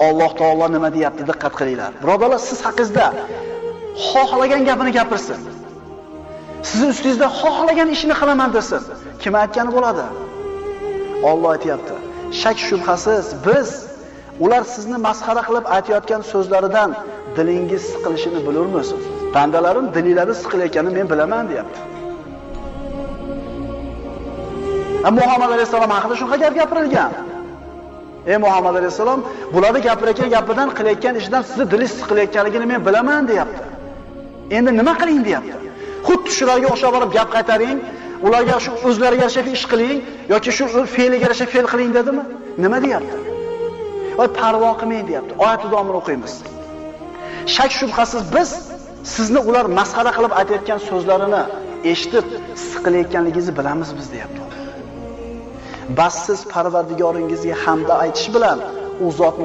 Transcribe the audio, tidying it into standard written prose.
Alloh taolo nima deyapti? Diqqat qilinglar. Birodarlar, siz haqingizda xohlagan gapini gapirsin. Sizning ustingizda xohlagan ishini qilaman desin. Kim aytgani bo'ladi? Alloh aytayapti. Shak shubhasiz biz ular sizni masxara qilib aytayotgan so'zlaridan dilingiz siqilishini bilurmiz. Bandalarim dillari siqilayotganini men bilaman, deyapti. Muhammad alayhisalom haqida shunaqa gap gapirilgan. Ey Muhammad alayhisalom, bularni gapirayotgan gapidan qilayotgan ishidan sizni dilingiz siqilayotganligini men bilaman, deyapti. Endi nima qiling, deyapti. Xuddi shularga o'xshab borib gap qaytaring, ularga shu o'zlariga yarasha ish qiling yoki shu fe'liga yarasha fe'l qiling dedimi? Nima deyapti? Voy parvo qilmang, deyapti. Oyat davomini o'qiymiz. Shak shubhasiz biz sizni ular masxara qilib aytayotgan so'zlarini eshitib siqilayotganligingizni bilamiz biz, deyapti. Bas siz Parvardigoringizga hamda aytish bilan u zotni